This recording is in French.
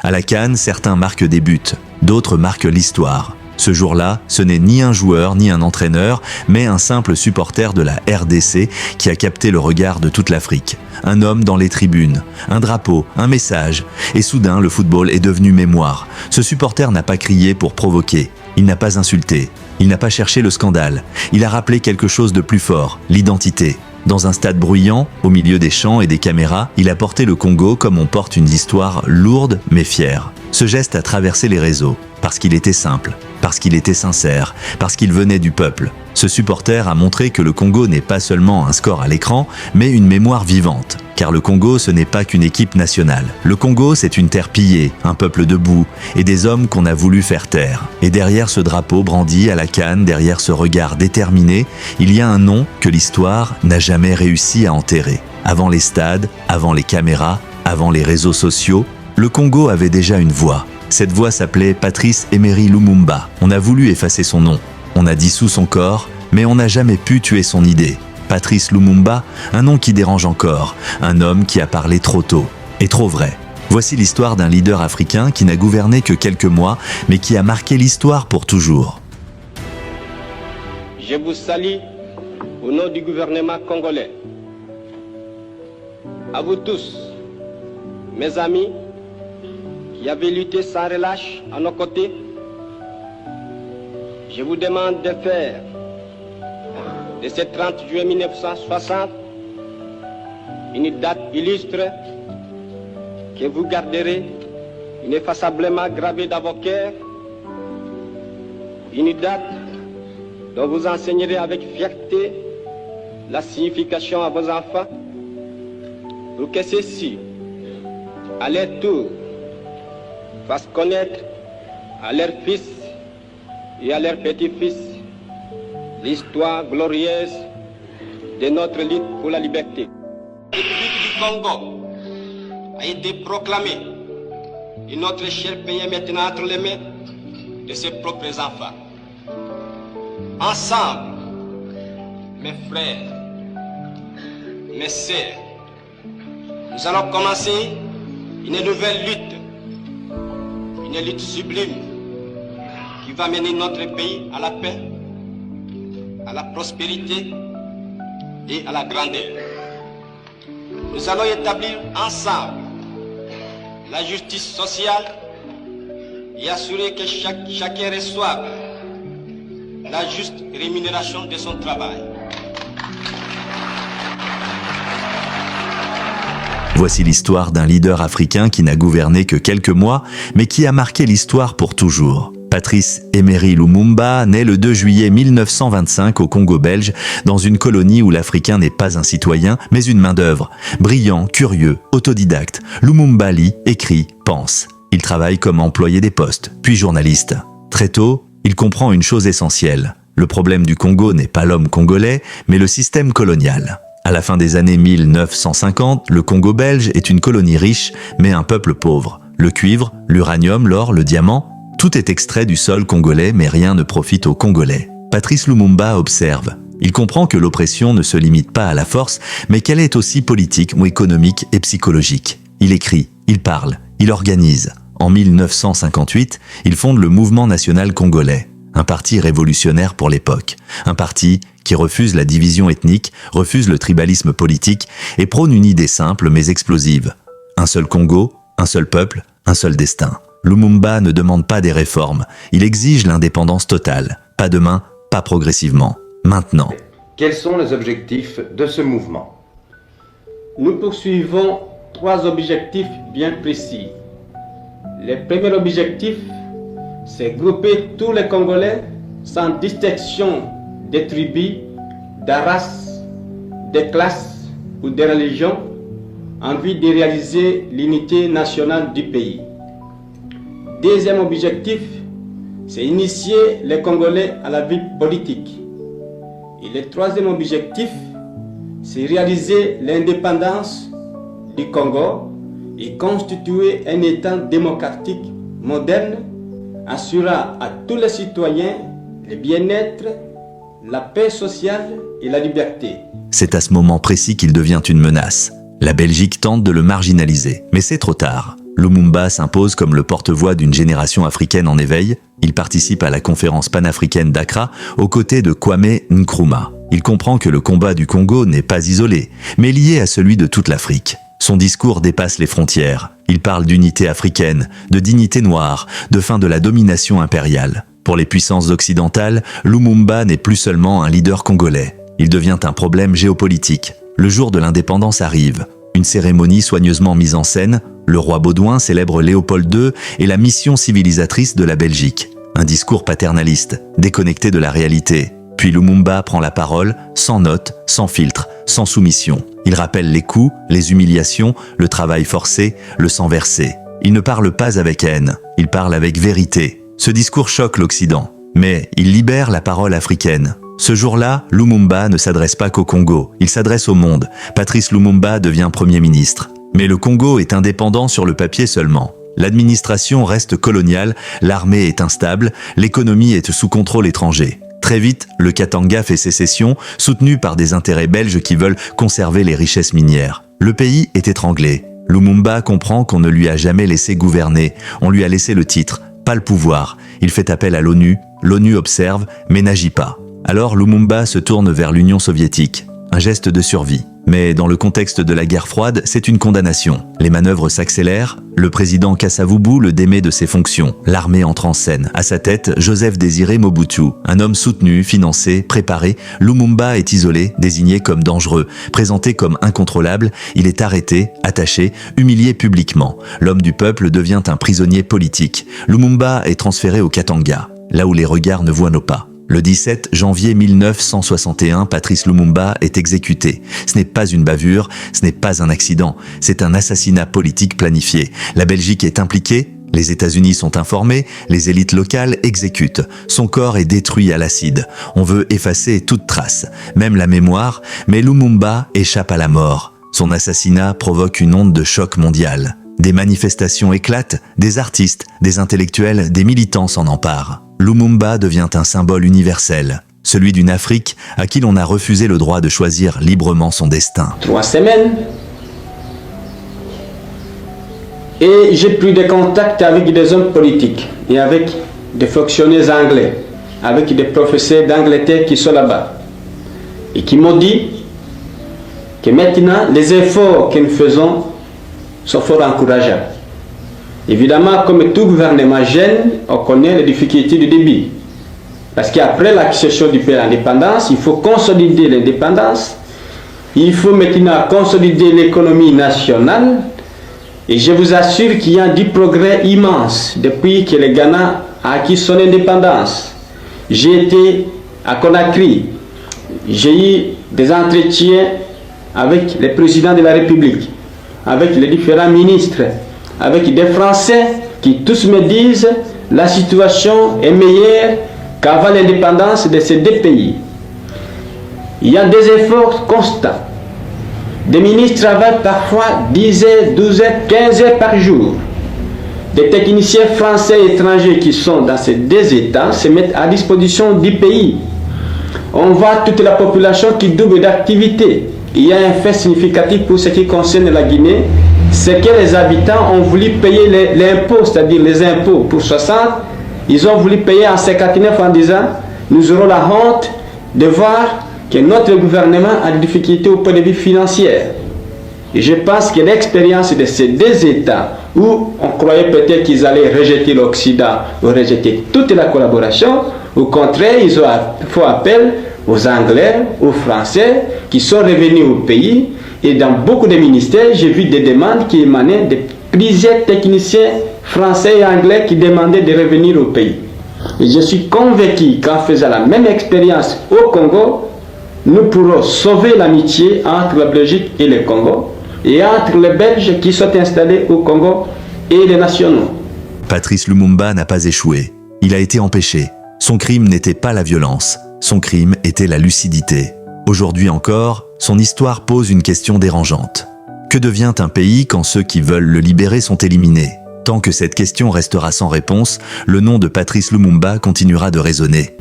À la CAN, certains marquent des buts, d'autres marquent l'histoire. Ce jour-là, ce n'est ni un joueur ni un entraîneur, mais un simple supporter de la RDC qui a capté le regard de toute l'Afrique. Un homme dans les tribunes, un drapeau, un message. Et soudain, le football est devenu mémoire. Ce supporter n'a pas crié pour provoquer. Il n'a pas insulté. Il n'a pas cherché le scandale. Il a rappelé quelque chose de plus fort, l'identité. Dans un stade bruyant, au milieu des chants et des caméras, il a porté le Congo comme on porte une histoire lourde mais fière. Ce geste a traversé les réseaux, parce qu'il était simple, parce qu'il était sincère, parce qu'il venait du peuple. Ce supporter a montré que le Congo n'est pas seulement un score à l'écran, mais une mémoire vivante. Car le Congo, ce n'est pas qu'une équipe nationale. Le Congo, c'est une terre pillée, un peuple debout, et des hommes qu'on a voulu faire taire. Et derrière ce drapeau brandi à la CAN, derrière ce regard déterminé, il y a un nom que l'histoire n'a jamais réussi à enterrer. Avant les stades, avant les caméras, avant les réseaux sociaux, le Congo avait déjà une voix. Cette voix s'appelait Patrice Emery Lumumba. On a voulu effacer son nom. On a dissous son corps, mais on n'a jamais pu tuer son idée. Patrice Lumumba, un nom qui dérange encore, un homme qui a parlé trop tôt, et trop vrai. Voici l'histoire d'un leader africain qui n'a gouverné que quelques mois, mais qui a marqué l'histoire pour toujours. Je vous salue au nom du gouvernement congolais. À vous tous, mes amis, qui avez lutté sans relâche à nos côtés, je vous demande de faire de ce 30 juillet 1960 une date illustre que vous garderez ineffaçablement gravée dans vos cœurs, une date dont vous enseignerez avec fierté la signification à vos enfants, pour que ceux-ci, à leur tour, fassent connaître à leurs fils et à leurs petits-fils l'histoire glorieuse de notre lutte pour la liberté. La République du Congo a été proclamée et notre cher pays est maintenant entre les mains de ses propres enfants. Ensemble, mes frères, mes sœurs, nous allons commencer une nouvelle lutte sublime qui va mener notre pays à la paix, à la prospérité et à la grandeur. Nous allons établir ensemble la justice sociale et assurer que chacun reçoive la juste rémunération de son travail. Voici l'histoire d'un leader africain qui n'a gouverné que quelques mois, mais qui a marqué l'histoire pour toujours. Patrice Emery Lumumba naît le 2 juillet 1925 au Congo belge, dans une colonie où l'Africain n'est pas un citoyen, mais une main-d'œuvre. Brillant, curieux, autodidacte, Lumumba lit, écrit, pense. Il travaille comme employé des postes, puis journaliste. Très tôt, il comprend une chose essentielle. Le problème du Congo n'est pas l'homme congolais, mais le système colonial. À la fin des années 1950, le Congo belge est une colonie riche, mais un peuple pauvre. Le cuivre, l'uranium, l'or, le diamant, tout est extrait du sol congolais, mais rien ne profite aux Congolais. Patrice Lumumba observe. Il comprend que l'oppression ne se limite pas à la force, mais qu'elle est aussi politique ou économique et psychologique. Il écrit, il parle, il organise. En 1958, il fonde le Mouvement national congolais, un parti révolutionnaire pour l'époque. Un parti qui refuse la division ethnique, refuse le tribalisme politique et prône une idée simple mais explosive. Un seul Congo, un seul peuple, un seul destin. Lumumba ne demande pas des réformes, il exige l'indépendance totale. Pas demain, pas progressivement. Maintenant. Quels sont les objectifs de ce mouvement? Nous poursuivons 3 objectifs bien précis. Le premier objectif, c'est grouper tous les Congolais sans distinction de tribus, de races, de classes ou de religions en vue de réaliser l'unité nationale du pays. Deuxième objectif, c'est initier les Congolais à la vie politique. Et le troisième objectif, c'est réaliser l'indépendance du Congo et constituer un État démocratique moderne, assurant à tous les citoyens le bien-être, la paix sociale et la liberté. C'est à ce moment précis qu'il devient une menace. La Belgique tente de le marginaliser, mais c'est trop tard. Lumumba s'impose comme le porte-voix d'une génération africaine en éveil. Il participe à la conférence panafricaine d'Accra aux côtés de Kwame Nkrumah. Il comprend que le combat du Congo n'est pas isolé, mais lié à celui de toute l'Afrique. Son discours dépasse les frontières. Il parle d'unité africaine, de dignité noire, de fin de la domination impériale. Pour les puissances occidentales, Lumumba n'est plus seulement un leader congolais. Il devient un problème géopolitique. Le jour de l'indépendance arrive. Une cérémonie soigneusement mise en scène, le roi Baudouin célèbre Léopold II et la mission civilisatrice de la Belgique. Un discours paternaliste, déconnecté de la réalité. Puis Lumumba prend la parole, sans notes, sans filtre, sans soumission. Il rappelle les coups, les humiliations, le travail forcé, le sang versé. Il ne parle pas avec haine, il parle avec vérité. Ce discours choque l'Occident, mais il libère la parole africaine. Ce jour-là, Lumumba ne s'adresse pas qu'au Congo, il s'adresse au monde. Patrice Lumumba devient Premier ministre. Mais le Congo est indépendant sur le papier seulement. L'administration reste coloniale, l'armée est instable, l'économie est sous contrôle étranger. Très vite, le Katanga fait sécession, soutenu par des intérêts belges qui veulent conserver les richesses minières. Le pays est étranglé. Lumumba comprend qu'on ne lui a jamais laissé gouverner, on lui a laissé le titre, pas le pouvoir. Il fait appel à l'ONU, l'ONU observe, mais n'agit pas. Alors Lumumba se tourne vers l'Union soviétique, un geste de survie. Mais dans le contexte de la guerre froide, c'est une condamnation. Les manœuvres s'accélèrent, le président Kasavubu le démet de ses fonctions. L'armée entre en scène. À sa tête, Joseph Désiré Mobutu. Un homme soutenu, financé, préparé, Lumumba est isolé, désigné comme dangereux, présenté comme incontrôlable. Il est arrêté, attaché, humilié publiquement. L'homme du peuple devient un prisonnier politique. Lumumba est transféré au Katanga, là où les regards ne voient nos pas. Le 17 janvier 1961, Patrice Lumumba est exécuté. Ce n'est pas une bavure, ce n'est pas un accident, c'est un assassinat politique planifié. La Belgique est impliquée, les États-Unis sont informés, les élites locales exécutent. Son corps est détruit à l'acide. On veut effacer toute trace, même la mémoire, mais Lumumba échappe à la mort. Son assassinat provoque une onde de choc mondial. Des manifestations éclatent, des artistes, des intellectuels, des militants s'en emparent. Lumumba devient un symbole universel, celui d'une Afrique à qui l'on a refusé le droit de choisir librement son destin. 3 semaines, et j'ai pris des contacts avec des hommes politiques et avec des fonctionnaires anglais, avec des professeurs d'Angleterre qui sont là-bas, et qui m'ont dit que maintenant, les efforts que nous faisons sont fort encourageables. Évidemment, comme tout gouvernement jeune, on connaît les difficultés du début. Parce qu'après l'accession du pays à l'indépendance, il faut consolider l'indépendance. Il faut maintenant consolider l'économie nationale. Et je vous assure qu'il y a du progrès immense depuis que le Ghana a acquis son indépendance. J'ai été à Conakry. J'ai eu des entretiens avec le président de la République, avec les différents ministres, avec des Français qui tous me disent la situation est meilleure qu'avant l'indépendance de ces deux pays. Il y a des efforts constants. Des ministres travaillent parfois 10 heures, 12 heures, 15 heures par jour. Des techniciens français et étrangers qui sont dans ces deux États se mettent à disposition du pays. On voit toute la population qui double d'activité. Il y a un fait significatif pour ce qui concerne la Guinée, c'est que les habitants ont voulu payer l'impôt, c'est-à-dire les impôts pour 60, ils ont voulu payer en 59 en disant nous aurons la honte de voir que notre gouvernement a des difficultés au point de vue financier. Et je pense que l'expérience de ces deux États où on croyait peut-être qu'ils allaient rejeter l'Occident ou rejeter toute la collaboration, au contraire, ils ont fait appel aux Anglais, aux Français qui sont revenus au pays. Et dans beaucoup de ministères, j'ai vu des demandes qui émanaient de plusieurs techniciens français et anglais qui demandaient de revenir au pays. Et je suis convaincu qu'en faisant la même expérience au Congo, nous pourrons sauver l'amitié entre la Belgique et le Congo, et entre les Belges qui sont installés au Congo et les nationaux. Patrice Lumumba n'a pas échoué. Il a été empêché. Son crime n'était pas la violence. Son crime était la lucidité. Aujourd'hui encore, son histoire pose une question dérangeante. Que devient un pays quand ceux qui veulent le libérer sont éliminés? Tant que cette question restera sans réponse, le nom de Patrice Lumumba continuera de résonner.